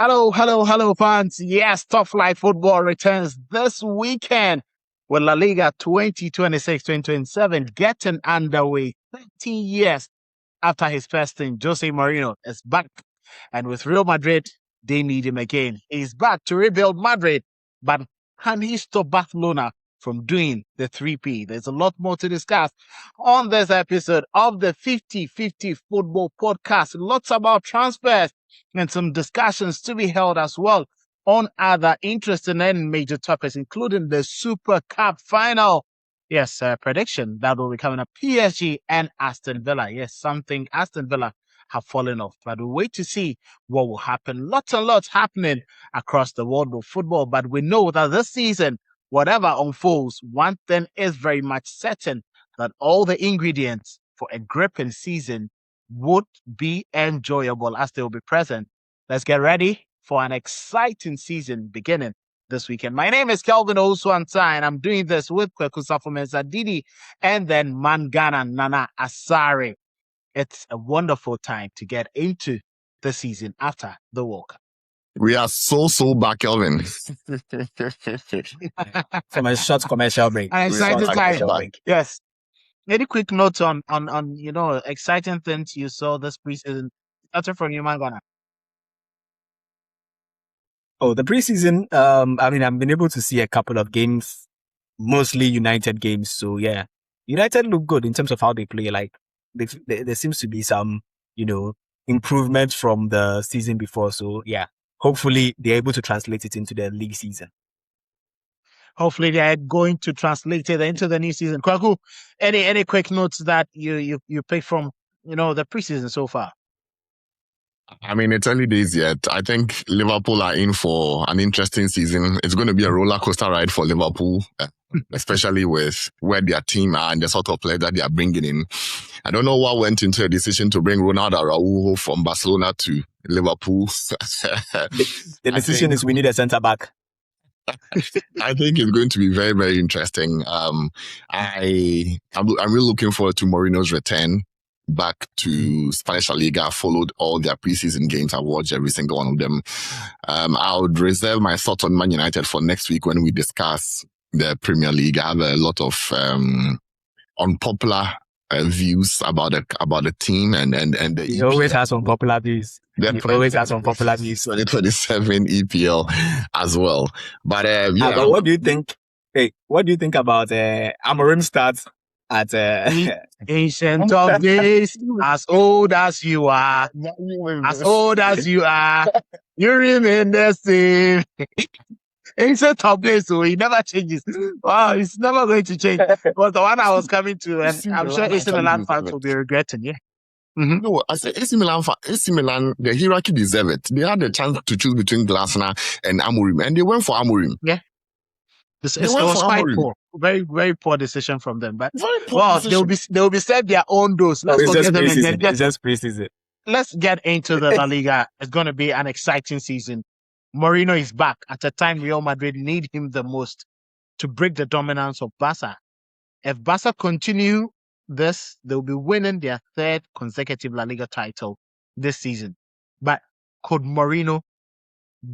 Hello, fans. Yes, Top Flight Football returns this weekend with La Liga 2026-2027 getting underway 30 years after his first stint. José Mourinho is back, and with Real Madrid, they need him again. He's back to rebuild Madrid, but can he stop Barcelona from doing the Three-Peat? There's a lot more to discuss on this episode of the 50-50 Football Podcast. Lots about transfers and some discussions to be held as well on other interesting and major topics, including the Super Cup final. Yes, prediction that will be coming up. PSG and Aston Villa. Yes, something Aston Villa have fallen off, but we'll wait to see what will happen. Lots and lots happening across the world of football, but we know that this season, whatever unfolds, one thing is very much certain, that all the ingredients for a gripping season would be enjoyable as they will be present. Let's get ready for an exciting season beginning this weekend. My name is Kelvin Oswanta, and I'm doing this with Kweku Zadidi and then Mangana Nana Asare. It's a wonderful time to get into the season after the World Cup. We are so back, Kelvin. From a short commercial break. An exciting time. Yes. Any quick notes on exciting things you saw this preseason? Starting from you, Mangana. Oh, the preseason, I've been able to see a couple of games, mostly United games. So yeah, United look good in terms of how they play. Like there seems to be some, improvement from the season before. So yeah, hopefully they're able to translate it into the league season. Hopefully they're going to translate it into the new season. Kwaku, any quick notes that you picked from, the preseason so far? I mean, it's early days yet. I think Liverpool are in for an interesting season. It's going to be a roller coaster ride for Liverpool, especially with where their team are and the sort of players that they are bringing in. I don't know what went into a decision to bring Ronaldo Araujo from Barcelona to Liverpool. The decision is we need a centre back. I think it's going to be very, very interesting. I'm really looking forward to Mourinho's return back to Spanish La Liga. I followed all their preseason games. I watched every single one of them. I would reserve my thoughts on Man United for next week when we discuss the Premier League. I have a lot of unpopular views about the team and the he always has unpopular views. He always has unpopular views. 2027 EPL as well. But but what do you think? Hey, what do you think about Amorim starts at ancient of days, as old as you are, you remain the same. Ancient of days, so he never changes. Wow, it's never going to change. But the one I was coming to, and I'm sure AC Milan fans will be regretting, yeah. Mm-hmm. No, I said AC Milan, the hierarchy deserve it. They had the chance to choose between Glasner and Amorim, and they went for Amorim. Yeah. It was quite poor. Very, very poor decision from them. But they'll be served their own dose. It's just preseason. Let's get into the La Liga. It's going to be an exciting season. Mourinho is back at a time Real Madrid need him the most to break the dominance of Barça. If Barça continue this, they'll be winning their third consecutive La Liga title this season. But could Mourinho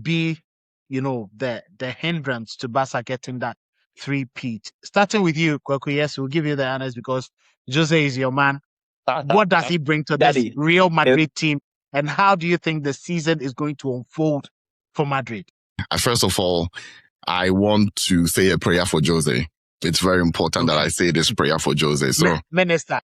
be, the hindrance to Barça getting that three-peat? Starting with you, Kwaku, yes, we'll give you the honors because Jose is your man. What does he bring to this Real Madrid team? And how do you think the season is going to unfold for Madrid? First of all, I want to say a prayer for Jose. It's very important that I say this prayer for Jose. So, Minister.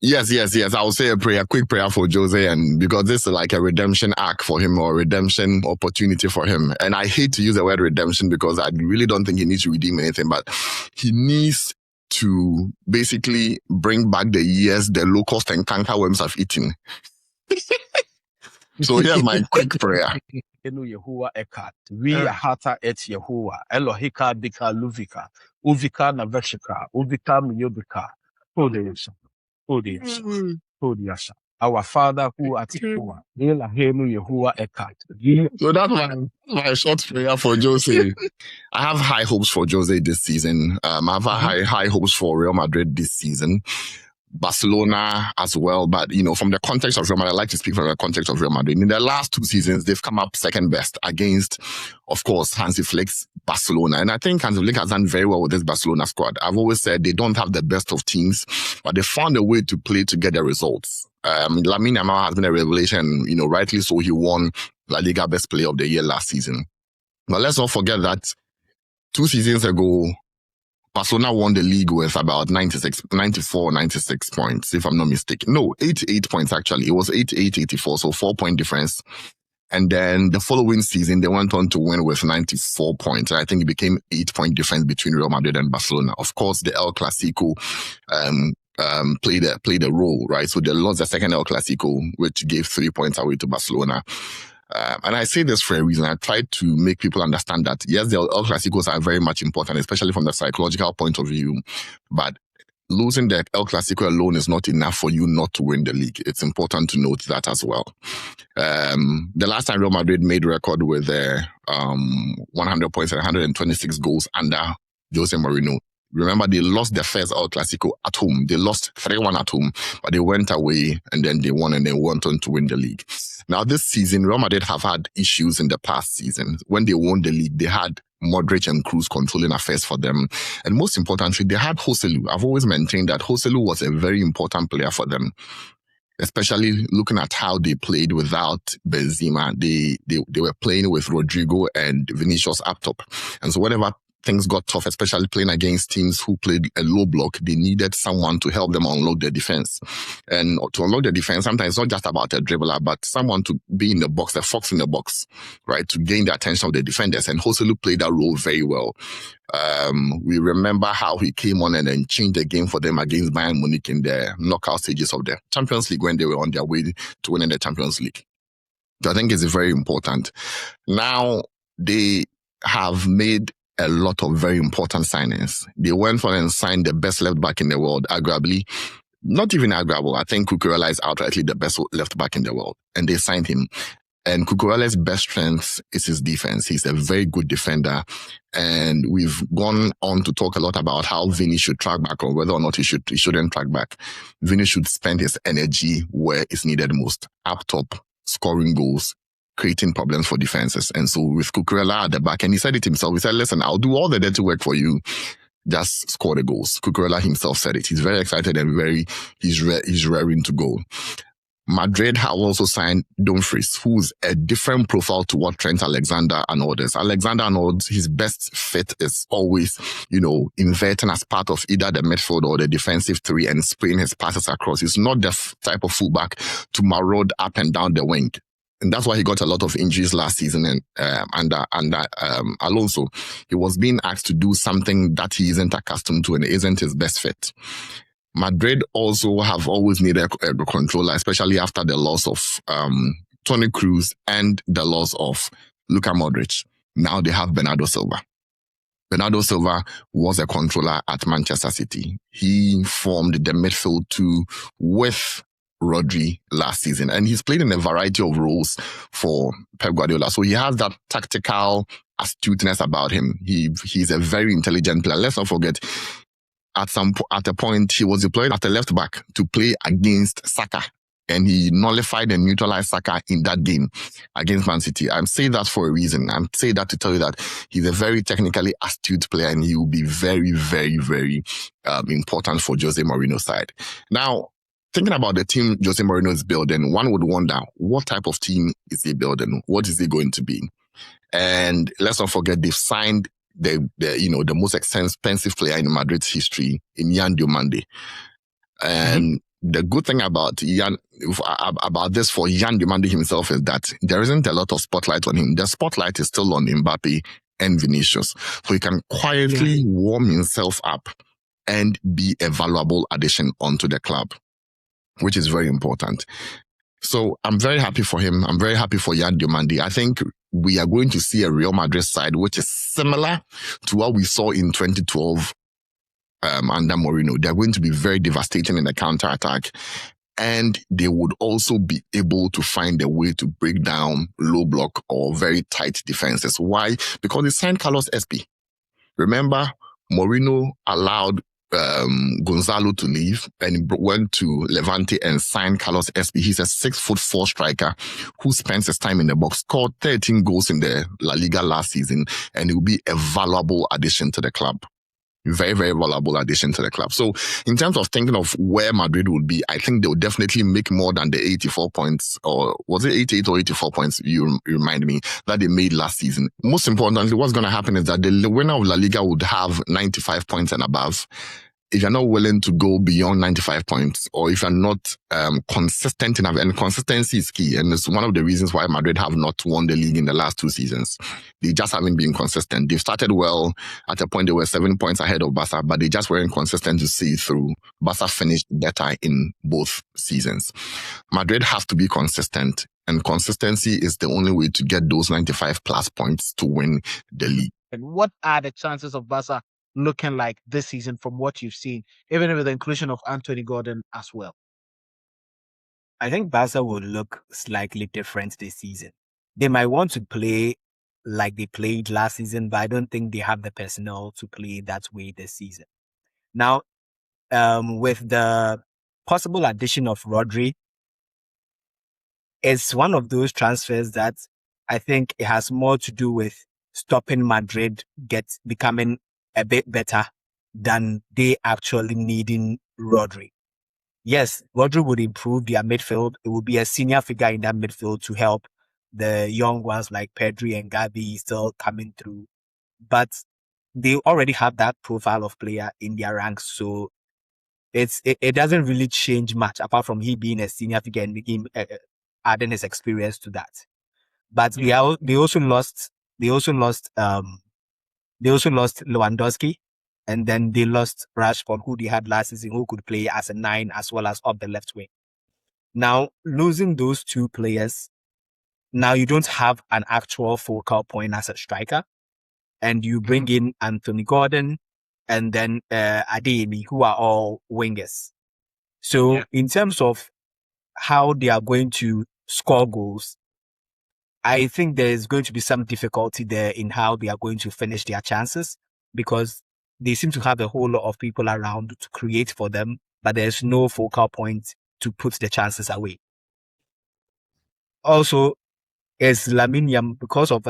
Yes. I will say a quick prayer for Jose, and because this is like a redemption act for him or a redemption opportunity for him. And I hate to use the word redemption because I really don't think he needs to redeem anything, but he needs to basically bring back the years the locust and cankerworms have eaten. So here's my quick prayer. Yehowa ekat, we hata et Yehowa, Elohika bika luvika, uvika na veshika, uvika miyobika, Hodiyasha. Our Father who art in heaven, Yehowa ekat. So that's my short prayer for Jose. I have high hopes for Jose this season. I have high hopes for Real Madrid this season. Barcelona as well. But, from the context of Real Madrid, I like to speak from the context of Real Madrid. In the last 2 seasons, they've come up second best against, of course, Hansi Flick's Barcelona. And I think Hansi Flick has done very well with this Barcelona squad. I've always said they don't have the best of teams, but they found a way to play to get the results. Lamine Yamal has been a revelation, rightly so. He won La Liga Best Player of the Year last season. But let's not forget that 2 seasons ago, Barcelona won the league with about 94, 96 points, if I'm not mistaken. No, 88 points actually. It was 88, 84, so 4-point difference. And then the following season, they went on to win with 94 points. I think it became 8-point difference between Real Madrid and Barcelona. Of course, the El Clasico played a role, right? So they lost the second El Clasico, which gave 3 points away to Barcelona. And I say this for a reason. I try to make people understand that, yes, the El Clasicos are very much important, especially from the psychological point of view. But losing the El Clasico alone is not enough for you not to win the league. It's important to note that as well. The last time Real Madrid made record with 100 points and 126 goals under José Mourinho. Remember, they lost their first El Clasico at home. They lost 3-1 at home, but they went away and then they won and they went on to win the league. Now, this season, Real Madrid have had issues in the past season. When they won the league, they had Modric and Kroos controlling affairs for them. And most importantly, they had Joselu. I've always maintained that Joselu was a very important player for them, especially looking at how they played without Benzema. They were playing with Rodrigo and Vinicius up top. And so whenever things got tough, especially playing against teams who played a low block, they needed someone to help them unload their defense. And to unload the defense, sometimes it's not just about a dribbler, but someone to be in the box, a fox in the box, right, to gain the attention of the defenders. And Joselu played that role very well. We remember how he came on and then changed the game for them against Bayern Munich in the knockout stages of the Champions League when they were on their way to winning the Champions League. So I think it's very important. Now, they have made a lot of very important signings. They went for and signed the best left back in the world, arguably. Not even arguable. I think Cucurella is outrightly the best left back in the world. And they signed him. And Cucurella's best strength is his defense. He's a very good defender. And we've gone on to talk a lot about how Vini should track back or whether or not he shouldn't track back. Vini should spend his energy where it's needed most. Up top, scoring goals, creating problems for defenses. And so with Cucurella at the back, and he said it himself, he said, listen, I'll do all the dirty work for you. Just score the goals. Cucurella himself said it. He's very excited and he's raring to go. Madrid have also signed Dumfries, who's a different profile to what Trent Alexander and others. Alexander-Arnold, his best fit is always, inverting as part of either the midfield or the defensive three and spraying his passes across. He's not the type of fullback to maraud up and down the wing. And that's why he got a lot of injuries last season. And under Alonso, he was being asked to do something that he isn't accustomed to and isn't his best fit. Madrid also have always needed a controller, especially after the loss of Toni Kroos and the loss of Luka Modric. Now they have Bernardo Silva. Bernardo Silva was a controller at Manchester City. He formed the midfield two with Rodri last season, and he's played in a variety of roles for Pep Guardiola. So he has that tactical astuteness about him. He's a very intelligent player. Let's not forget, at a point, he was deployed at the left back to play against Saka, and he nullified and neutralized Saka in that game against Man City. I'm saying that for a reason. I'm saying that to tell you that he's a very technically astute player, and he will be very, very, very important for Jose Mourinho's side. Now, thinking about the team Jose Mourinho is building, one would wonder, what type of team is he building? What is he going to be? And let's not forget, they've signed the most expensive player in Madrid's history in Yandiyomandi. And the good thing about this for Yandiyomandi himself is that there isn't a lot of spotlight on him. The spotlight is still on Mbappe and Vinicius. So he can quietly warm himself up and be a valuable addition onto the club, which is very important. So I'm very happy for him. I'm very happy for Yandiyomandi. I think we are going to see a Real Madrid side which is similar to what we saw in 2012 under Mourinho. They're going to be very devastating in the counter-attack, and they would also be able to find a way to break down low block or very tight defenses. Why? Because they signed Carlos Espi. Remember, Mourinho allowed Gonzalo to leave and went to Levante and signed Carlos Espi. He's a 6'4" striker who spends his time in the box, scored 13 goals in the La Liga last season, and he will be a valuable addition to the club. Very, very valuable addition to the club. So in terms of thinking of where Madrid would be, I think they would definitely make more than the 84 points, or was it 88 or 84 points, you remind me, that they made last season. Most importantly, what's going to happen is that the winner of La Liga would have 95 points and above. If you're not willing to go beyond 95 points, or if you're not consistent enough, and consistency is key, and it's one of the reasons why Madrid have not won the league in the last 2 seasons. They just haven't been consistent. They've started well. At a point, they were 7 points ahead of Barça, but they just weren't consistent to see it through. Barça finished better in both seasons. Madrid has to be consistent, and consistency is the only way to get those 95 plus points to win the league. And what are the chances of Barca looking like this season from what you've seen, even with the inclusion of Anthony Gordon as well? I think Barca will look slightly different this season. They might want to play like they played last season, but I don't think they have the personnel to play that way this season. Now, with the possible addition of Rodri, it's one of those transfers that I think it has more to do with stopping Madrid becoming a bit better than they actually needing Rodri. Yes, Rodri would improve their midfield. It would be a senior figure in that midfield to help the young ones like Pedri and Gavi still coming through. But they already have that profile of player in their ranks. So it doesn't really change much apart from he being a senior figure and him adding his experience to that. But they also lost Lewandowski, and then they lost Rashford, who they had last season, who could play as a 9 as well as up the left wing. Now, losing those 2 players, now you don't have an actual focal point as a striker, and you bring in Anthony Gordon and then Adeyemi, who are all wingers. So in terms of how they are going to score goals, I think there is going to be some difficulty there in how they are going to finish their chances, because they seem to have a whole lot of people around to create for them, but there's no focal point to put the chances away. Also, is Lamine Yamal, because of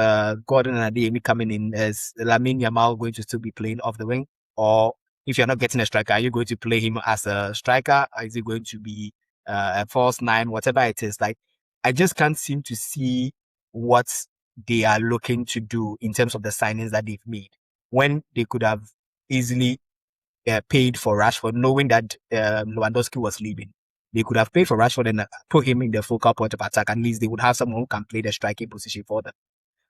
Gordon and Adeyemi coming in, is Lamine Yamal going to still be playing off the wing? Or if you're not getting a striker, are you going to play him as a striker? Or is he going to be a false 9, whatever it is? Like, I just can't seem to see what they are looking to do in terms of the signings that they've made, when they could have easily paid for Rashford, knowing that Lewandowski was leaving. They could have paid for Rashford and put him in the focal point of attack. At least they would have someone who can play the striking position for them.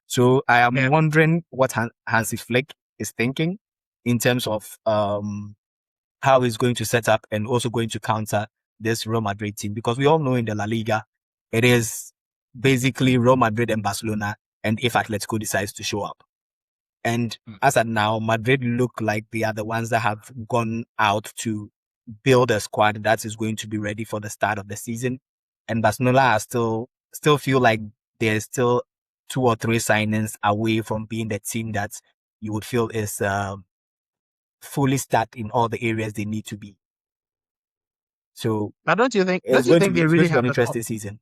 So I am wondering what Hansi Flick is thinking in terms of how he's going to set up and also going to counter this Real Madrid team. Because we all know in the La Liga, it is basically Real Madrid and Barcelona, and if Atletico decides to show up. And as at now, Madrid look like they are the ones that have gone out to build a squad that is going to be ready for the start of the season. And Barcelona are still feel like they're still 2 or 3 signings away from being the team that you would feel is fully stacked in all the areas they need to be. So, but don't you think they really have an interesting season?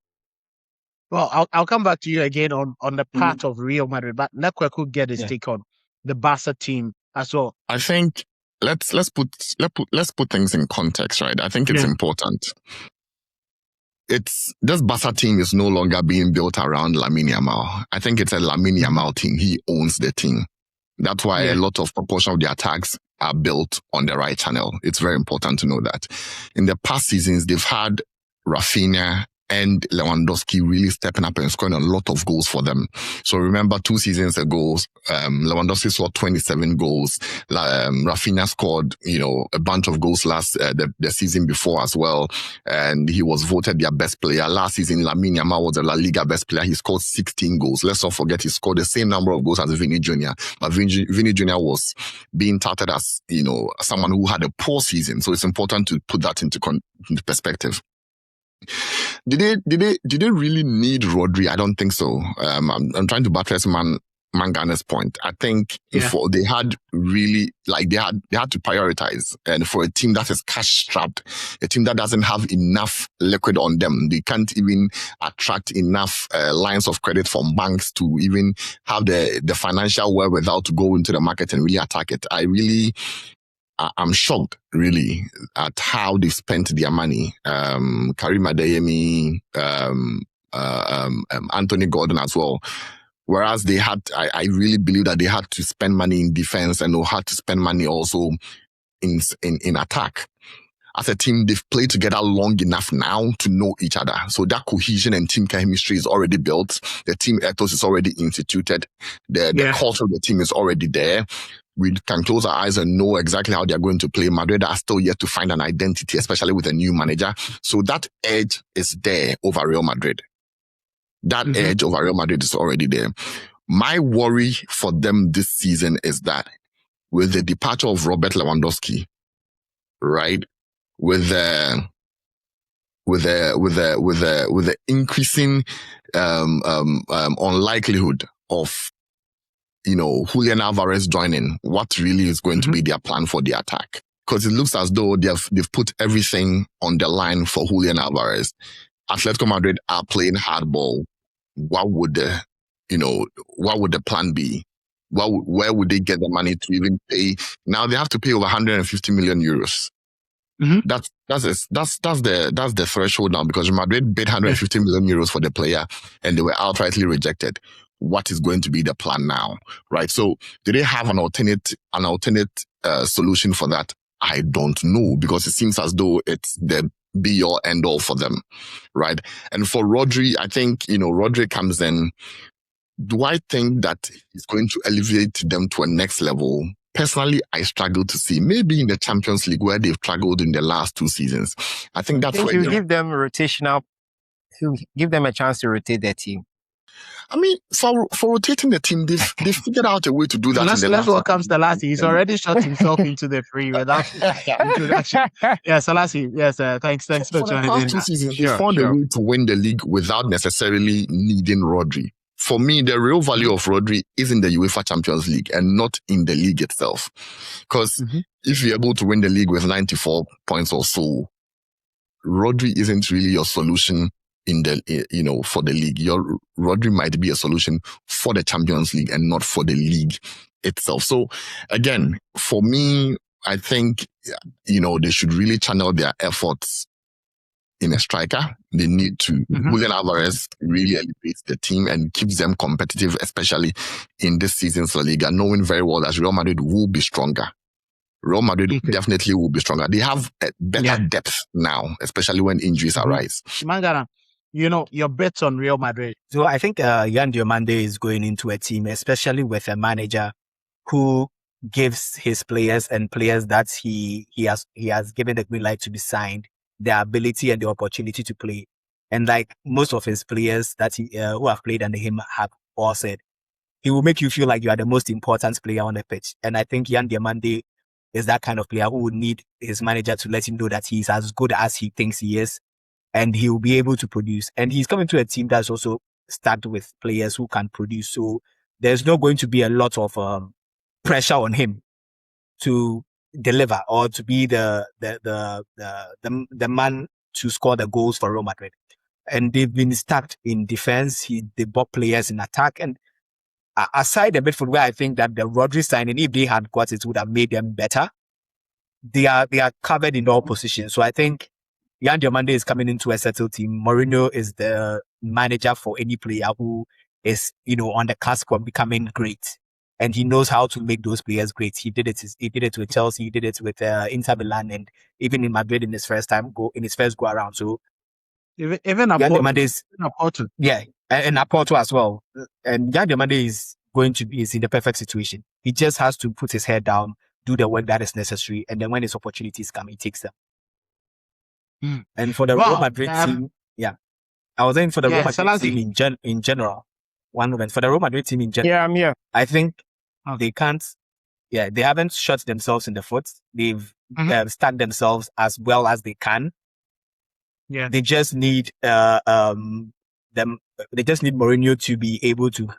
Well, I'll come back to you again on the part of Real Madrid, but Nekwe could get his take on the Barca team as well. I think let's put things in context, right? I think it's important. This Barca team is no longer being built around Lamine Yamal. I think it's a Lamine Yamal team. He owns the team. That's why a lot of proportion of the attacks are built on the right channel. It's very important to know that. In the past seasons, they've had Rafinha and Lewandowski really stepping up and scoring a lot of goals for them. So remember 2 seasons ago, Lewandowski scored 27 goals. Rafinha scored, a bunch of goals the season before as well. And he was voted their best player. Last season, Lamine Yamal was the La Liga best player. He scored 16 goals. Let's not forget he scored the same number of goals as Vini Jr. But Vini Jr. was being touted as, someone who had a poor season. So it's important to put that into perspective. Did they really need Rodri? I don't think so. I'm trying to buttress Mangana's point. I think if they had really, like, they had to prioritize. And for a team that is cash strapped, a team that doesn't have enough liquid on them, they can't even attract enough lines of credit from banks to even have the financial wherewithal to go into the market and really attack it. I'm shocked, really, at how they've spent their money. Karim Adeyemi, Anthony Gordon as well. Whereas I really believe that they had to spend money in defense and they had to spend money also in attack. As a team, they've played together long enough now to know each other. So that cohesion and team chemistry is already built. The team ethos is already instituted. The culture of the team is already there. We can close our eyes and know exactly how they're going to play. Madrid are still yet to find an identity, especially with a new manager. So that edge is there over Real Madrid. That edge over Real Madrid is already there. My worry for them this season is that with the departure of Robert Lewandowski, right, with the increasing unlikelihood of Julian Alvarez joining, what really is going to be their plan for the attack? Because it looks as though they've put everything on the line for Julian Alvarez. Atletico Madrid are playing hardball. What would the plan be? Where would they get the money to even pay? Now they have to pay over 150 million euros. That's the threshold now, because Madrid bid 150 million euros for the player and they were outrightly rejected. What is going to be the plan now, right? So do they have an alternate solution for that? I don't know, because it seems as though it's the be all end all for them, right? And for Rodri, I think, Rodri comes in. Do I think that he's going to elevate them to a next level? Personally, I struggle to see. Maybe in the Champions League, where they've struggled in the last 2 seasons. I think that's where you give them give them a chance to rotate their team. I mean, for rotating the team, they've figured out a way to do that. Let's welcome Selassie. He's already shot himself into the free without introduction. Yeah, Selassie. Yes, thanks for joining in. 2 seasons, they found a way to win the league without necessarily needing Rodri. For me, the real value of Rodri is in the UEFA Champions League and not in the league itself. Because if you're able to win the league with 94 points or so, Rodri isn't really your solution for the league. Your Rodri might be a solution for the Champions League and not for the league itself. So again, for me, I think, they should really channel their efforts in a striker. They need to. Julian Alvarez really elevates the team and keeps them competitive, especially in this season's La Liga, knowing very well that Real Madrid will be stronger. Real Madrid definitely will be stronger. They have a better depth now, especially when injuries arise. Mangana, your bets on Real Madrid. So I think Yandiyomandi is going into a team, especially with a manager who gives his players and players that he has given the green light to be signed, the ability and the opportunity to play. And like most of his players that who have played under him have all said, he will make you feel like you are the most important player on the pitch. And I think Yandiyomandi is that kind of player who would need his manager to let him know that he's as good as he thinks he is, and he will be able to produce. And he's coming to a team that's also stacked with players who can produce. So there's not going to be a lot of pressure on him to deliver or to be the man to score the goals for Real Madrid. And they've been stacked in defense. They bought players in attack. And aside the midfield, where I think that the Rodri signing, if they had got it, would have made them better. They are covered in all positions. So I think Yandiyomandi is coming into a settled team. Mourinho is the manager for any player who is, on the cusp of becoming great. And he knows how to make those players great. He did it with Chelsea. He did it with Inter Milan, and even in Madrid in his first go around. So even Yandiyomandi is Porto. Yeah, and Porto as well. And Yandiyomandi is in the perfect situation. He just has to put his head down, do the work that is necessary, and then when his opportunities come, he takes them. And for the Real Madrid team, I was saying for the Real Madrid team in general. One moment. For the Real Madrid team in general. Yeah, I'm here. I think they can't. Yeah, they haven't shot themselves in the foot. They've stacked themselves as well as they can. Yeah, they just need They just need Mourinho to be able to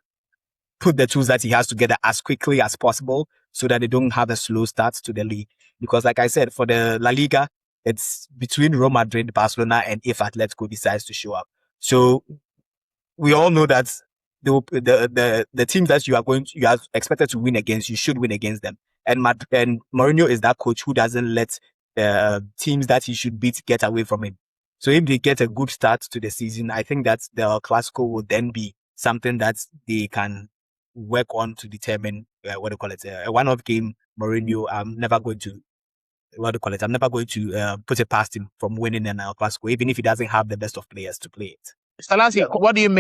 put the tools that he has together as quickly as possible so that they don't have a slow start to the league. Because like I said, for the La Liga, it's between Real Madrid, Barcelona, and if Atletico decides to show up. So we all know that the teams that you are expected to win against, you should win against them. And Mourinho is that coach who doesn't let teams that he should beat get away from him. So if they get a good start to the season, I think that the El Clasico will then be something that they can work on to determine what do you call it, a one-off game. Mourinho, I'm never going to put it past him from winning an El Clasico, even if he doesn't have the best of players to play it. Salasi, what do you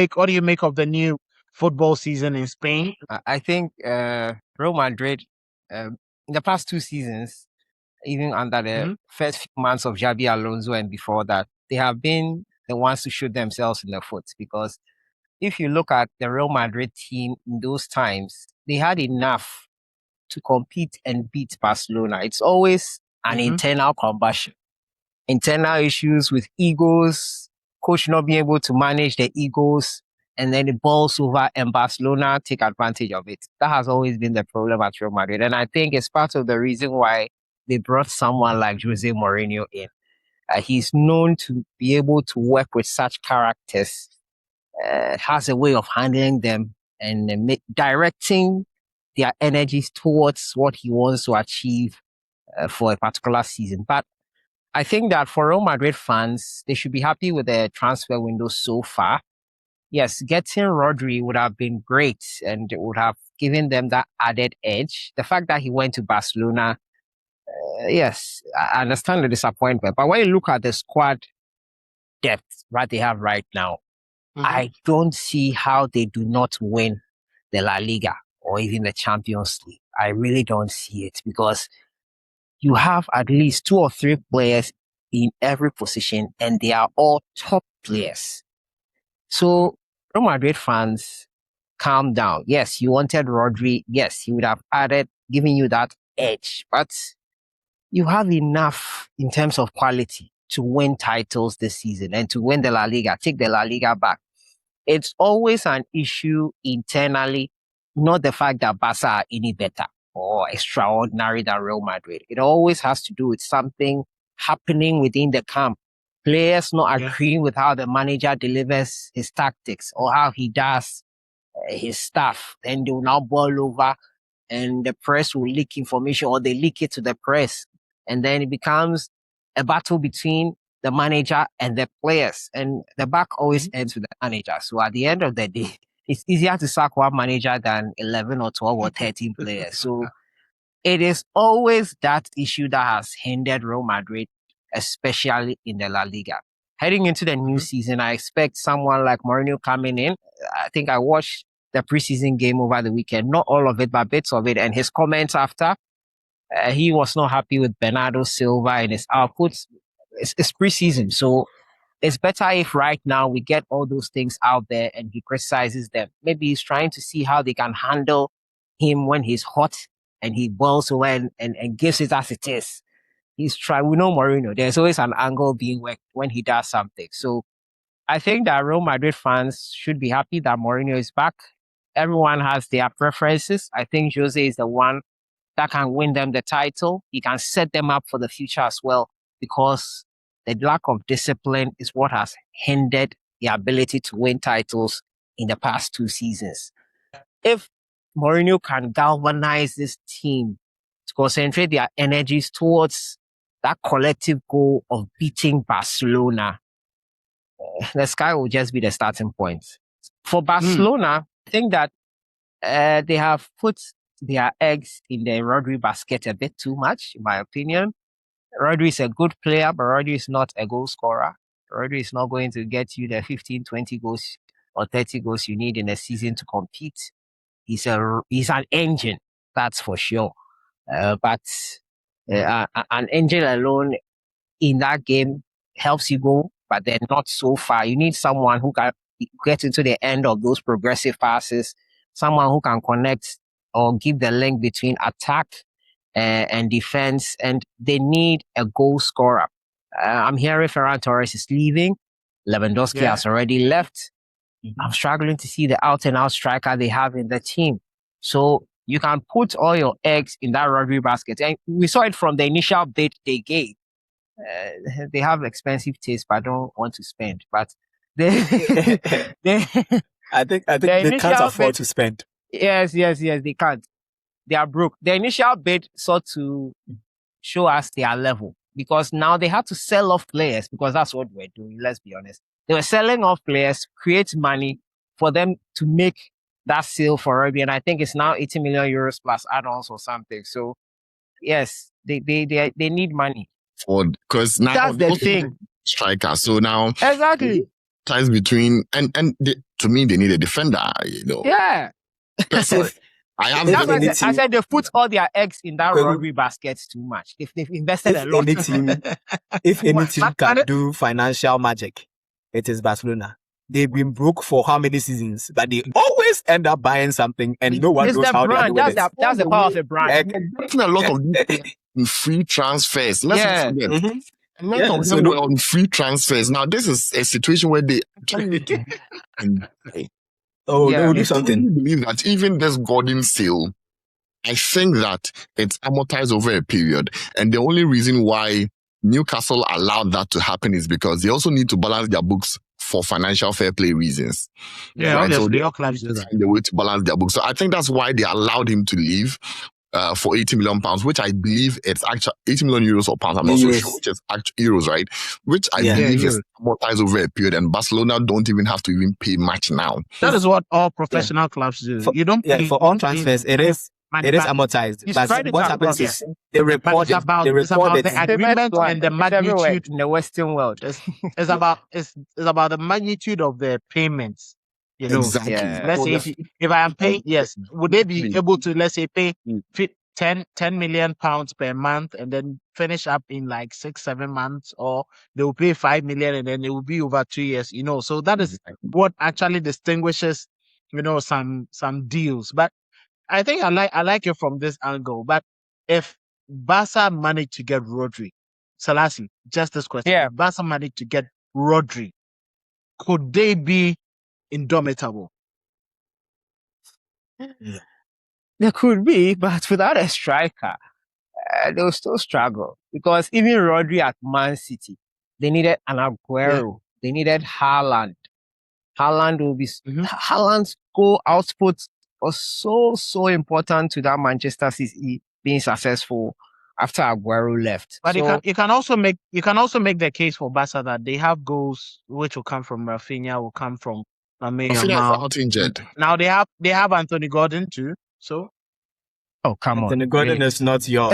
make of the new football season in Spain? I think Real Madrid, in the past 2 seasons, even under the first few months of Xabi Alonso and before that, they have been the ones to shoot themselves in the foot. Because if you look at the Real Madrid team in those times, they had enough to compete and beat Barcelona. It's always an internal combustion, internal issues with egos, coach not being able to manage the egos, and then it balls over and Barcelona take advantage of it. That has always been the problem at Real Madrid. And I think it's part of the reason why they brought someone like José Mourinho in. He's known to be able to work with such characters, has a way of handling them and directing their energies towards what he wants to achieve for a particular season. But I think that for Real Madrid fans, they should be happy with the transfer window so far. Yes, getting Rodri would have been great and it would have given them that added edge. The fact that he went to Barcelona, yes, I understand the disappointment. But when you look at the squad depth that they have right now, I don't see how they do not win the La Liga or even the Champions League. I really don't see it because you have at least 2 or 3 players in every position and they are all top players. So Real Madrid fans, calm down. Yes, you wanted Rodri. Yes, he would have given you that edge, but you have enough in terms of quality to win titles this season and to win the La Liga, take the La Liga back. It's always an issue internally, not the fact that Barca are any better or extraordinary than Real Madrid. It always has to do with something happening within the camp. Players not agreeing with how the manager delivers his tactics or how he does his stuff. Then they will now boil over and the press will leak information or they leak it to the press. And then it becomes a battle between the manager and the players. And the back always ends with the manager. So at the end of the day, it's easier to sack one manager than 11 or 12 or 13 players. So it is always that issue that has hindered Real Madrid, especially in the La Liga. Heading into the new season, I expect someone like Mourinho coming in. I think I watched the preseason game over the weekend, not all of it, but bits of it. And his comments after, he was not happy with Bernardo, Silva and his outputs. It's preseason, so it's better if right now we get all those things out there and he criticizes them. Maybe he's trying to see how they can handle him when he's hot and he boils away and gives it as it is. We know Mourinho. There's always an angle being worked when he does something. So I think that Real Madrid fans should be happy that Mourinho is back. Everyone has their preferences. I think Jose is the one that can win them the title. He can set them up for the future as well, because the lack of discipline is what has hindered the ability to win titles in the past 2 seasons. If Mourinho can galvanize this team to concentrate their energies towards that collective goal of beating Barcelona, the sky will just be the starting point. For Barcelona, I think that they have put their eggs in the Rodri basket a bit too much, in my opinion. Rodri is a good player, but Rodri is not a goal scorer. Rodri is not going to get you the 15, 20 goals or 30 goals you need in a season to compete. He's an engine, that's for sure. But an engine alone in that game helps you go, but they're not so far. You need someone who can get into the end of those progressive passes, someone who can connect or give the link between attack and defense, and they need a goal scorer. I'm hearing Ferran Torres is leaving. Lewandowski has already left. I'm struggling to see the out-and-out striker they have in the team. So you can put all your eggs in that Rodri basket. And we saw it from the initial bid they gave. They have expensive taste, but don't want to spend. But they, I think they can't afford to spend. Yes, they can't. They are broke. The initial bid sought to show us their level because now they have to sell off players because that's what we're doing. Let's be honest. They were selling off players, create money for them to make that sale for Rodri. And I think it's now 80 million euros plus add-ons or something. So yes, they need money. Because now that's the thing. Striker. So now exactly ties between to me they need a defender. Yeah. Personally, I said they put all their eggs in that Rodri basket too much. They've invested a lot. If any team can do financial magic, it is Barcelona. They've been broke for how many seasons, but they always end up buying something, and no one knows how they do it. That's the power of a brand. Getting a lot of free transfers. Let's forget. Mm-hmm. A lot of them were on free transfers. Now this is a situation where they they will do something. I believe that even this Gordon sale, I think that it's amortized over a period, and the only reason why Newcastle allowed that to happen is because they also need to balance their books for financial fair play reasons. Yeah, right? So they all clubs do that. The way to balance their books. So I think that's why they allowed him to leave for 80 million pounds, which I believe it's actually 80 million euros or pounds. I'm not so sure, which is actually euros, right? Which I believe is amortized over a period, and Barcelona don't even have to even pay much now. That is what all professional clubs do. You don't pay for all transfers. It is amortized. But what happens is they report the agreement and the magnitude in the Western world. It's about the magnitude of the payments. Exactly. Let's say if I am paying, would they be able to, let's say, pay 10 million pounds per month and then finish up in like 6-7 months, or they will pay 5 million and then it will be over 2 years, So that is what actually distinguishes, some deals. But I think I like it from this angle. But if Barca managed to get Rodri, Selassie, just this question. If Barca managed to get Rodri, could they be indomitable? There could be, but without a striker, they'll still struggle. Because even Rodri at Man City, they needed an Aguero. They needed Haaland. Haaland's goal output was so important to that Manchester City being successful after Aguero left. But you can also make the case for Barca that they have goals which will come from Rafinha, will come from Lamine Yamal. Now they have Anthony Gordon too. So come on. Anthony Gordon is not your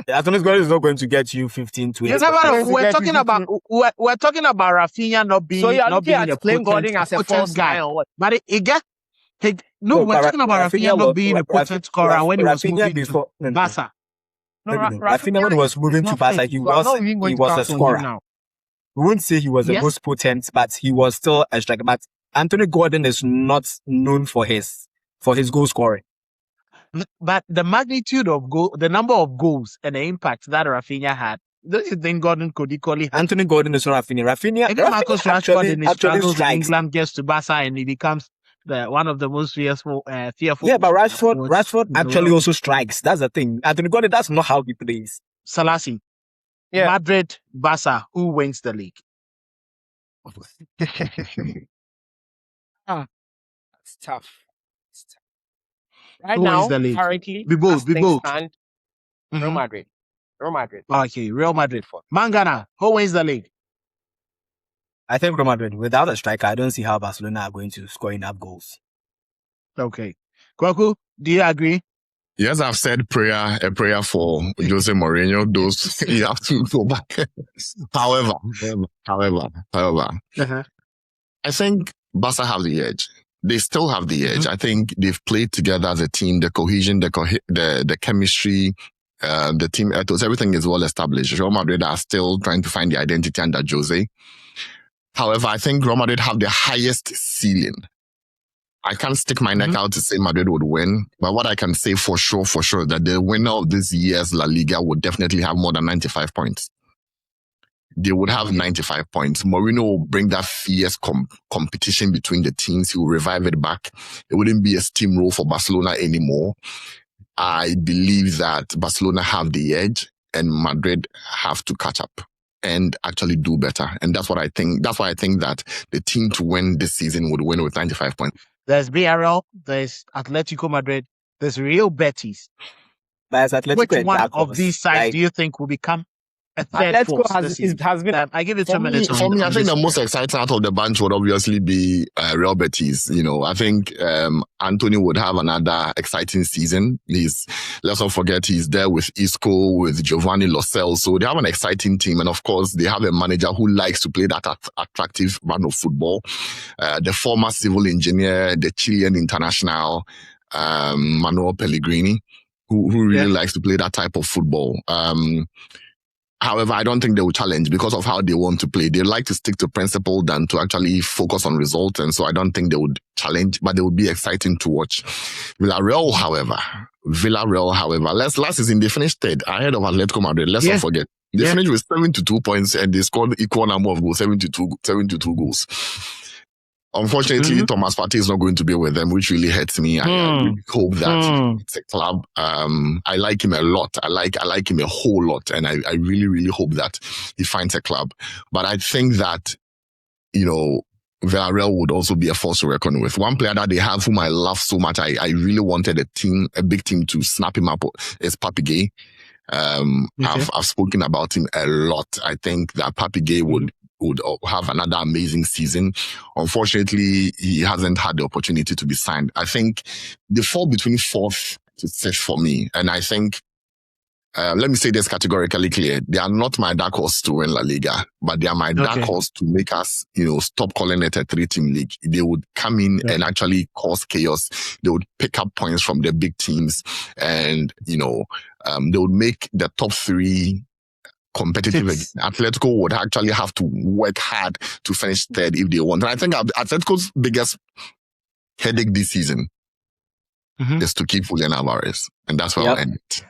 Anthony Gordon is not going to get you 15, 20. We're talking about Rafinha not being a playing Gordon as a false guy or what? But we're talking about Rafinha not being a potent scorer when he was moving to Barca. Rafinha when he was moving to Barca, he was a scorer. Now. We wouldn't say he was the most potent, but he was still a striker. But Anthony Gordon is not known for his goal scoring. But the magnitude of the number of goals and the impact that Rafinha had, don't you think Gordon could equally have? Anthony Gordon is not Rafinha. Marcus Rashford in his struggles in England gets to Barca and he becomes one of the most fearful. Yeah, but Rashford actually also strikes. That's the thing. Anthony Gordon, that's not how he plays. Selassie, Madrid, Barca, who wins the league? It's tough. Right now, currently, be bold. Real Madrid. Okay, Real Madrid. Mangana, who wins the league? I think Real Madrid. Without a striker, I don't see how Barcelona are going to score enough goals. Okay. Kwaku, do you agree? Yes, I've said a prayer for José Mourinho. Those you have to go back. However, I think Barca have the edge. They still have the edge. I think they've played together as a team. The cohesion, the chemistry, the team ethos, everything is well established. Real Madrid are still trying to find the identity under Jose. However, I think Real Madrid have the highest ceiling. I can't stick my neck out to say Madrid would win, but what I can say for sure that the winner of this year's La Liga would definitely have more than 95 points. they would have 95 points. Mourinho will bring that fierce competition between the teams. He will revive it back. It wouldn't be a steamroll for Barcelona anymore. I believe that Barcelona have the edge and Madrid have to catch up and actually do better. And that's what I think. That's why I think that the team to win this season would win with 95 points. There's Villarreal, there's Atletico Madrid, there's Real Betis. But as Atletico Which and one dark of horse, these sides like, do you think will become a third Atletico force has this season? been I give you 2 For minutes. me, I think the most exciting out of the bunch would obviously be Real Betis. You know, I think Anthony would have another exciting season. Let's not forget, he's there with Isco, with Giovanni Lo Celso. So they have an exciting team. And of course, they have a manager who likes to play that attractive brand of football. The former civil engineer, the Chilean international, Manuel Pellegrini, who really likes to play that type of football. However, I don't think they will challenge because of how they want to play. They like to stick to principle than to actually focus on results. And so I don't think they would challenge, but they would be exciting to watch. Villarreal, however, last season they finished third ahead of Atletico Madrid. Let's not forget. They finished with 72 points and they scored equal number of goals, 72 goals. Unfortunately, Thomas Partey is not going to be with them, which really hurts me. I really hope that it's a club. I like him a lot. I like him a whole lot. And I really, really hope that he finds a club. But I think that, you know, Villarreal would also be a force to reckon with. One player that they have whom I love so much, I really wanted a big team to snap him up is Papi Gueye. I've spoken about him a lot. I think that Papi Gueye would have another amazing season. Unfortunately, he hasn't had the opportunity to be signed. I think they fall between fourth to fifth for me. And I think, let me say this categorically clear. They are not my dark horse to win La Liga, but they are my dark horse to make us, you know, stop calling it a 3-team league. They would come in and actually cause chaos. They would pick up points from the big teams and, you know, they would make the top 3 competitive. Atletico would actually have to work hard to finish third if they want. And I think Atletico's biggest headache this season is to keep Julian Alvarez. And that's where I'll end it.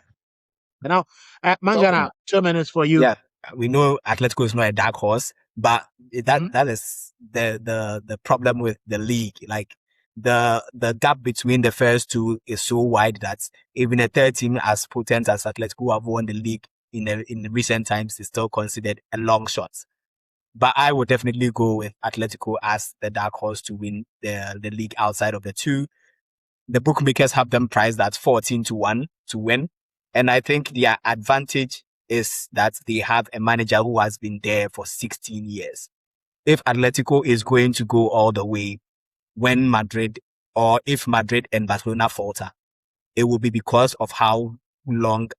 Now, Mangana, 2 minutes for you. Yeah, we know Atletico is not a dark horse, but that is the problem with the league. Like the gap between the first two is so wide that even a third team as potent as Atletico, who have won the league in recent times, is still considered a long shot. But I would definitely go with Atletico as the dark horse to win the league outside of the two. The bookmakers have them priced at 14-1 to win. And I think their advantage is that they have a manager who has been there for 16 years. If Atletico is going to go all the way when Madrid, or if Madrid and Barcelona falter, it will be because of how long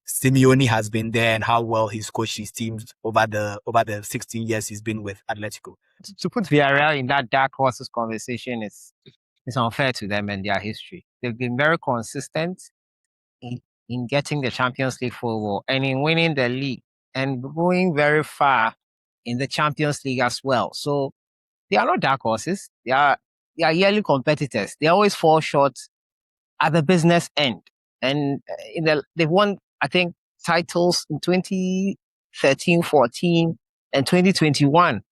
Simeone has been there and how well he's coached his teams over the 16 years he's been with Atletico. To put Villarreal in that dark horses conversation is unfair to them and their history. They've been very consistent in getting the Champions League football and in winning the league and going very far in the Champions League as well. So they are not dark horses. They are yearly competitors. They always fall short at the business end. And they've won, I think, titles in 2013, 14, and 2021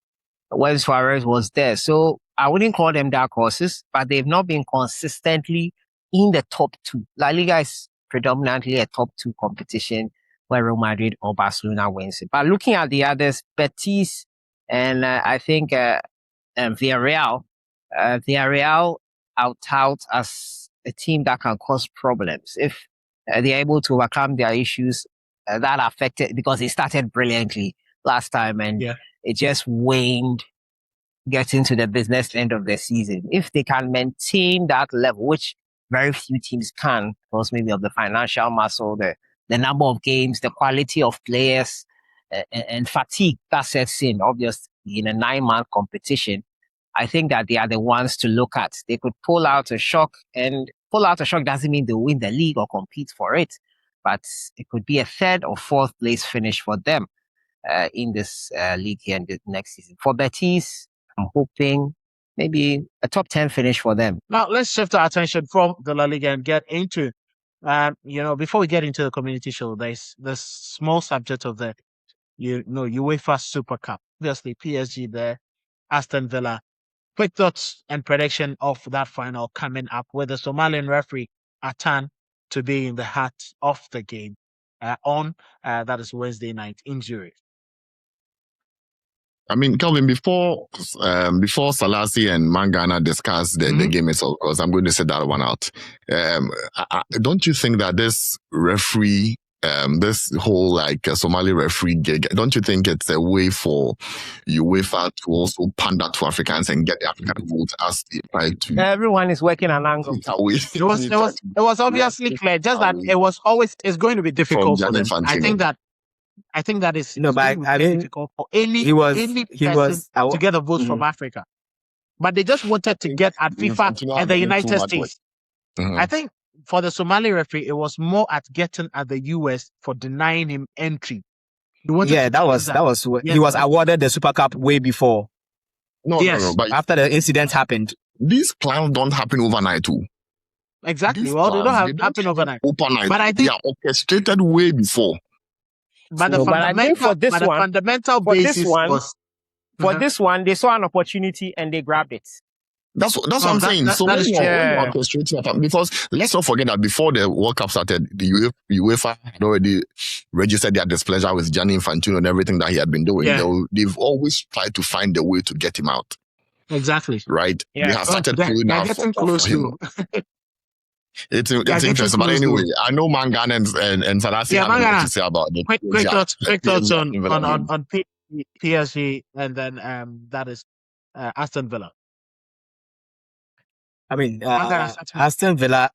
when Suarez was there. So I wouldn't call them dark horses, but they've not been consistently in the top 2. La Liga is predominantly a top 2 competition where Real Madrid or Barcelona wins it. But looking at the others, Betis and I think Villarreal out as a team that can cause problems if they're able to overcome their issues that affected, because they started brilliantly last time and it just waned getting to the business end of the season. If they can maintain that level, which very few teams can, because maybe of the financial muscle, the number of games, the quality of players, and fatigue that sets in, obviously, in a 9-month competition, I think that they are the ones to look at. They could pull out a shock, and pull out a shock doesn't mean they'll win the league or compete for it, but it could be a 3rd or 4th place finish for them in this league here in the next season. For Betis, I'm hoping maybe a top 10 finish for them. Now, let's shift our attention from the La Liga and get into, before we get into the community show, there's the small subject of the UEFA Super Cup. Obviously, PSG there, Aston Villa. Quick thoughts and prediction of that final coming up with the Somalian referee Atan to be in the heart of the game on that is Wednesday night in Zurich. I mean, Kelvin, before Salasi and Mangana discuss the game itself, because I'm going to set that one out. Don't you think that this referee, this whole Somali referee gig, don't you think it's a way for UEFA to also pander to Africans and get the African vote as they try to? Everyone is working an angle. It was obviously clear, just that it's going to be difficult for them. I think that is difficult for any person to get a vote from Africa. But they just wanted to get at FIFA and the United States. I think for the Somali referee, it was more at getting at the US for denying him entry. He was awarded the Super Cup way before. No, but after the incident happened. These plans don't happen overnight too. Exactly. They don't happen overnight. But I think they are orchestrated way before. But the fundamental basis was for this one, they saw an opportunity and they grabbed it. That's what I'm saying. That is true. Because let's not forget that before the World Cup started, the UEFA had already registered their displeasure with Gianni Infantino and everything that he had been doing. Yeah. They've always tried to find a way to get him out. Exactly. Right? Yeah. They have started pulling out getting close to It's interesting, but anyway, I know Mangana and Salasi have more to say about it. Quick thoughts on PSG and then that is Aston Villa. I mean, Aston Villa,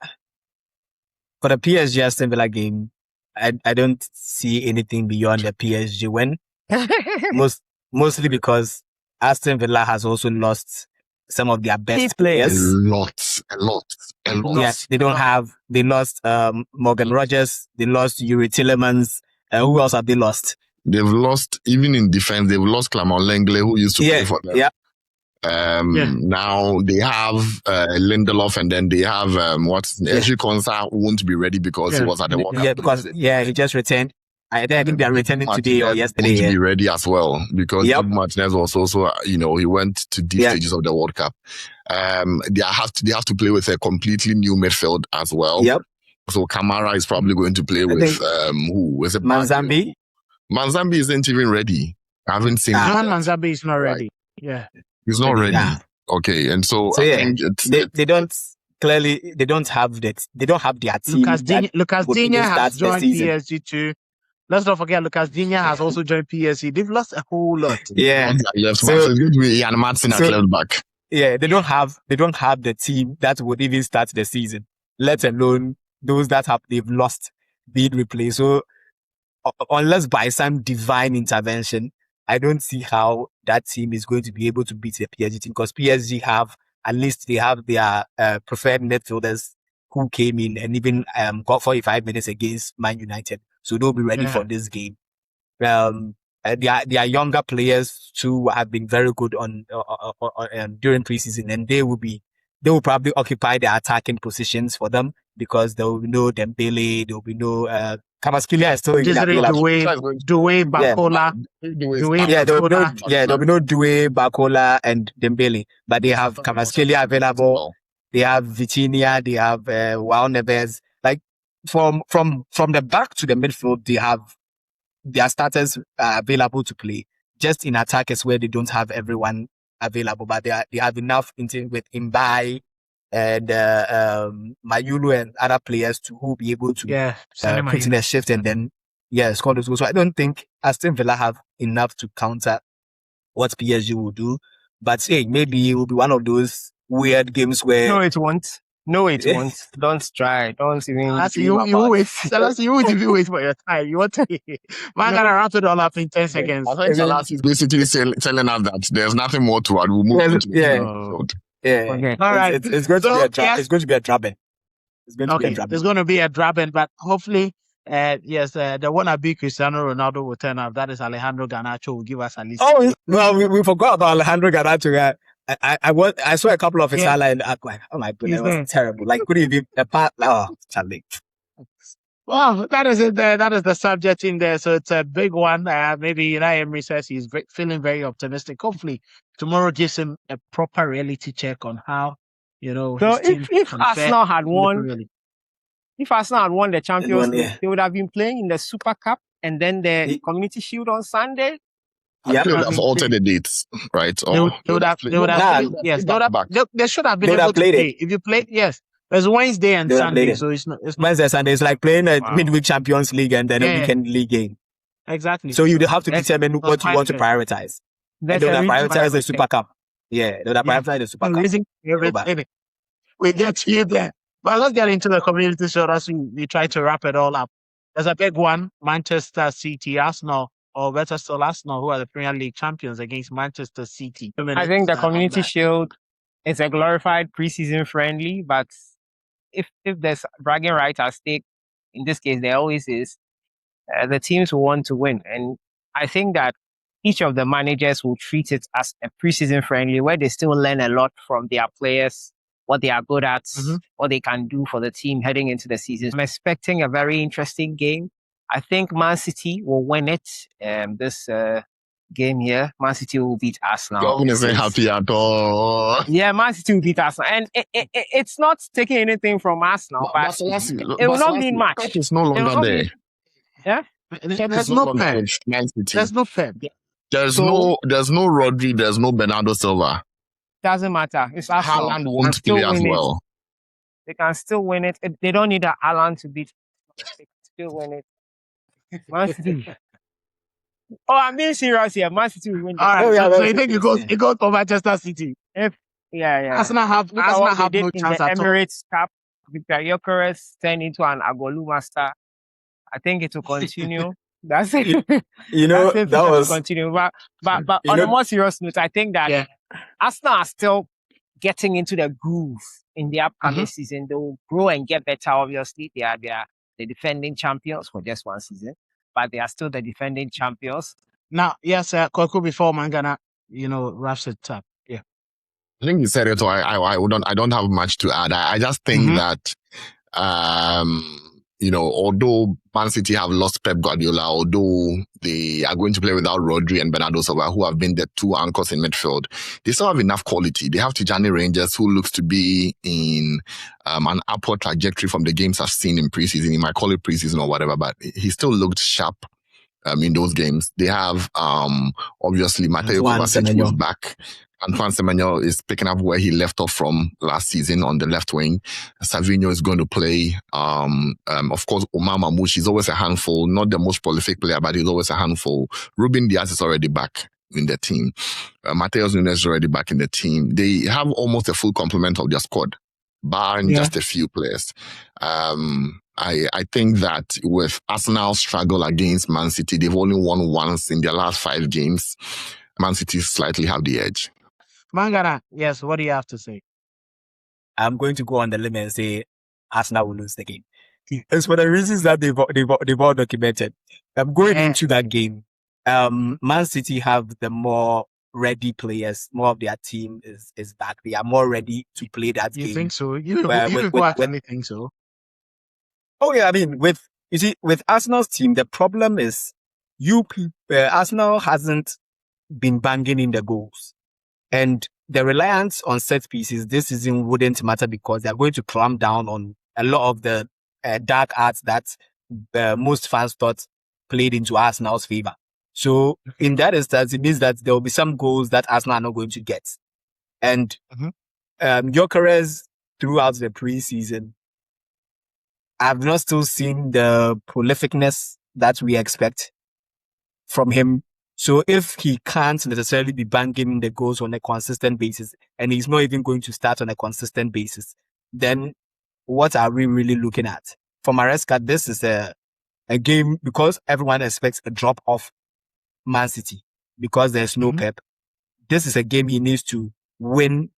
for the PSG Aston Villa game, I don't see anything beyond the PSG win. Mostly because Aston Villa has also lost some of their best players. A lot. Yes, they lost Morgan Rogers, they lost Yuri Tillemans. Who else have they lost? They've lost, even in defense, they've lost Clement Lenglet, who used to play for them. Yeah. Now they have Lindelof, and then they have Espi Konsa won't be ready because he was at the World Cup. Yeah, because he just returned. I think they are returning today or yesterday. To be ready as well because Martinez was also, he went to deep stages of the World Cup. They have to play with a completely new midfield as well. Yep. So Kamara is probably going to play with who? Is it Manzambi? Manzambi isn't even ready. I haven't seen Manzambi is not ready. Yeah. He's not ready. Yeah. Okay. And so I think they don't have that. They don't have their team. Lucas Digne has joined PSG too. Let's not forget Lucas Digne has also joined PSG. They've lost a whole lot. Yeah. Left back. So it's going to be Ian Martin at left back. Yeah, they don't have the team that would even start the season, let alone those that they've lost being replaced. So unless by some divine intervention, I don't see how that team is going to be able to beat the PSG team, because PSG they have their preferred midfielders who came in and even got 45 minutes against Man United. So they'll be ready for this game. Their younger players too have been very good on during preseason, and they will probably occupy the attacking positions for them because there will be no Dembele, there will be no Kvaratskhelia is still in that Doué, Bakola. There will be no Doué, Bakola, and Dembele, but they have Kvaratskhelia available. They have Vitinha, they have João Neves. Like from the back to the midfield, they have their starters available to play. Just in attack is where they don't have everyone available, but they have enough with Mbai and Mayulu and other players to who be able to put in a shift and then score those goals. So I don't think Aston Villa have enough to counter what PSG will do. But maybe it will be one of those weird games where No, it won't. Don't try. Don't even. You wait. You won't even wait for your time. You want to. Man, gonna wrap it all up in 10 seconds. I think Salas is basically telling us that there's nothing more to add. We'll move into Okay. All right. It's going to be it's going to be a drubbing. It's going to be a drubbing, but hopefully, the wannabe Cristiano Ronaldo will turn up. That is Alejandro Garnacho will give us at least. Oh, well, we forgot about Alejandro Garnacho. I saw a couple of his highlights and I'm like, oh my goodness, it was terrible. Like, couldn't even the part. Oh, Charlie. Well, that is it there. That is the subject in there. So it's a big one. Maybe Unai Emery says he's feeling very optimistic. Hopefully, tomorrow gives him a proper reality check on how, So his team if can fare Arsenal had in the won, Premier League. if Arsenal had won the Champions won, League, yeah. they would have been playing in the Super Cup and then the Ye- Community Shield on Sunday. I think they would I have mean, altered the dates, right? They would have, played- they would have, Nah, yes, played back. they should have been They would able have to played play. it. If you play, yes, there's Wednesday and They would have played Sunday, it. so it's not, Wednesday, Sunday is like playing a Wow. midweek Champions League and then Yeah, a yeah. weekend league game. exactly. So you have to Yes, determine it was what you want to quite fair. prioritize. And There's they would a have reason prioritized the why Super Cup. Yeah, they would have Yeah. prioritized the Super The Cup. reason favorites bad. in it. We get to you there. But let's get into the Community Shield as we try to wrap it all up. There's a big one: Manchester City, Arsenal, or better still, Arsenal, who are the Premier League champions, against Manchester City. I think the on Community that. Shield is a glorified preseason friendly, but if there's bragging rights at stake, in this case there always is, the teams will want to win. And I think that each of the managers will treat it as a preseason friendly where they still learn a lot from their players, what they are good at, what they can do for the team heading into the season. I'm expecting a very interesting game. I think Man City will win it. This game here, Man City will beat Arsenal. Governor isn't happy at all. Yeah, Man City will beat Arsenal. And it's not taking anything from Arsenal, but it will not mean much. Pep is no It will longer not there. mean- yeah? There's no Pep. Man City. There's no Pep. There's So- no Rodri, there's no Bernardo Silva. Doesn't matter. It's Arsenal. Haaland They won't can still play as win it. well. They can still win it. They don't need a Haaland to beat. They can still win it. Man City. Oh, I'm being serious here. Man City will win. All right. Oh, yeah, so that's you think it goes for Manchester City? Yeah. Arsenal have Look at what no they did in chance the at all. Emirates Cup. Victor Gyökeres turned into an Agolu master. I think it will continue. That's it. You know, That's it. that It will was continue. But You on a know- more serious note, I think that Yeah. Arsenal are still getting into the groove in the upcoming season. They will grow and get better. Obviously, they are the defending champions for just one season, but they are still the defending champions. Now, yes, Kwaku, before Mangana, wraps it up. Yeah. I think you said it, so I don't have much to add. I just think that, although Man City have lost Pep Guardiola, although they are going to play without Rodri and Bernardo Silva, who have been the two anchors in midfield, they still have enough quality. They have Tijani Rangers, who looks to be in an upward trajectory from the games I've seen in preseason. You might call it preseason or whatever, but he still looked sharp in those games. They have obviously Mateo Antoine Kovacic, who's Semenyo. back. Antoine Semenyo is picking up where he left off from last season on the left wing. Savinho is going to play. Of course, Omar Mamouche is always a handful, not the most prolific player, but he's always a handful. Ruben Diaz is already back in the team. Mateus Nunes is already back in the team. They have almost a full complement of their squad, barring just a few players. I think that with Arsenal's struggle against Man City, they've only won once in their last 5 games. Man City slightly have the edge. Mangana, yes, what do you have to say? I'm going to go on the limb and say Arsenal will lose the game. It's for the reasons that they've all documented. I'm going into that game. Man City have the more ready players. More of their team is back. They are more ready to play that game. You think so? You with- actually think so? Oh yeah, I mean, with Arsenal's team, the problem is Arsenal hasn't been banging in the goals. And the reliance on set pieces this season wouldn't matter because they're going to clamp down on a lot of the dark arts that most fans thought played into Arsenal's favor. So in that instance, it means that there will be some goals that Arsenal are not going to get. And Gyökeres throughout the preseason, I've not still seen the prolificness that we expect from him. So if he can't necessarily be banging the goals on a consistent basis, and he's not even going to start on a consistent basis, then what are we really looking at? For Maresca, this is a game because everyone expects a drop off Man City because there's no Pep. This is a game he needs to win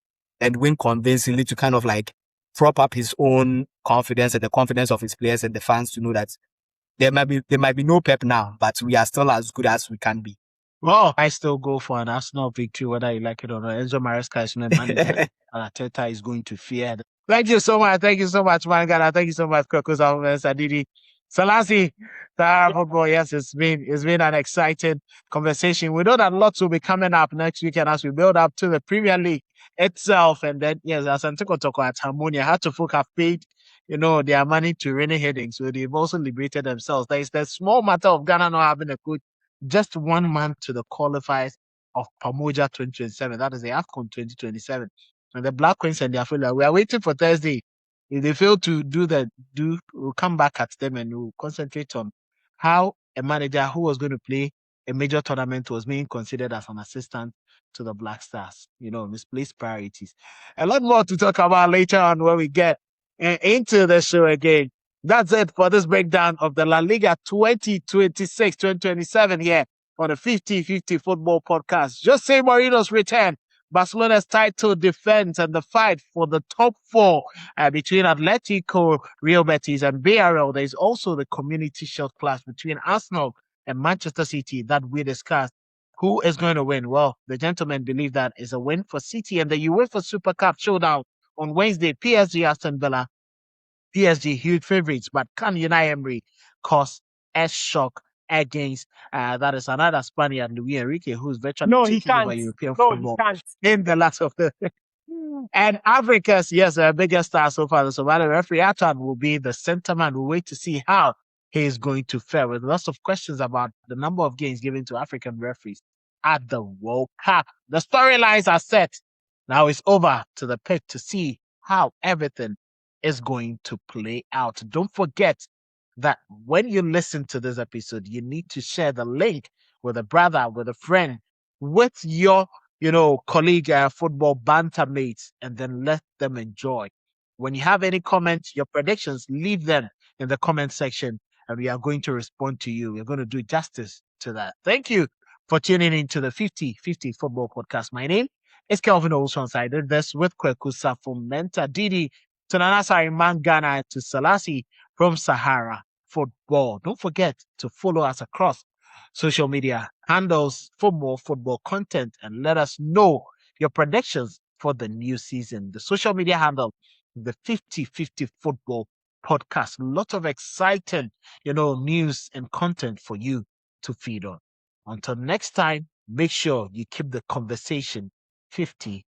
and win convincingly to kind of like prop up his own confidence and the confidence of his players and the fans to know that there might be no Pep now, but we are still as good as we can be. Well, I still go for an Arsenal victory, whether you like it or not. Enzo Maresca is not manager. And Arteta is going to fear. Thank you so much. Thank you so much, Mangana. Thank you so much, Kokus Sadidi. Selassie, Sahara football, yes, it's been an exciting conversation. We know that lots will be coming up next weekend as we build up to the Premier League itself. And then, yes, as Antiko Toko at Harmonia, had to folk have paid, their money to rainy heading. So they've also liberated themselves. There is the small matter of Ghana not having a coach, just 1 month to the qualifiers of Pamoja 2027. That is the AFCON 2027. And the Black Queens and their failure, we are waiting for Thursday. If they fail to we'll come back at them and we'll concentrate on how a manager who was going to play a major tournament was being considered as an assistant to the Black Stars. Misplaced priorities. A lot more to talk about later on when we get into the show again. That's it for this breakdown of the La Liga 2026-2027 here on the 50-50 Football Podcast. José Mourinho's return, Barcelona's title defense, and the fight for the top four between Atletico, Real Betis, and Villarreal. There's also the Community Shield clash between Arsenal and Manchester City that we discussed. Who is going to win? Well, the gentlemen believe that is a win for City, and the UEFA Super Cup showdown on Wednesday, PSG, Aston Villa. PSG, huge favorites, but can Unai Emery cause a shock against that is another Spaniard, Luis Enrique, who's virtually taking over European football in the last of the and Africa's biggest star so far. So the referee Atan will be the center man. We'll wait to see how he is going to fare with lots of questions about the number of games given to African referees at the World Cup. The storylines are set. Now it's over to the pit to see how everything is going to play out. Don't forget that when you listen to this episode, you need to share the link with a brother, with a friend, with your, colleague, football banter mates, and then let them enjoy. When you have any comments, your predictions, leave them in the comment section, and we are going to respond to you. We're going to do justice to that. Thank you for tuning in to the 50-50 Football Podcast. My name is Kelvin Olson. I did this with Kwekusa from Menta Didi to Nanasari Mangana to Selassie from Sahara Football. Don't forget to follow us across social media handles for more football content and let us know your predictions for the new season. The social media handle, the 50-50 Football Podcast. Lots of exciting, news and content for you to feed on. Until next time, make sure you keep the conversation 50-50.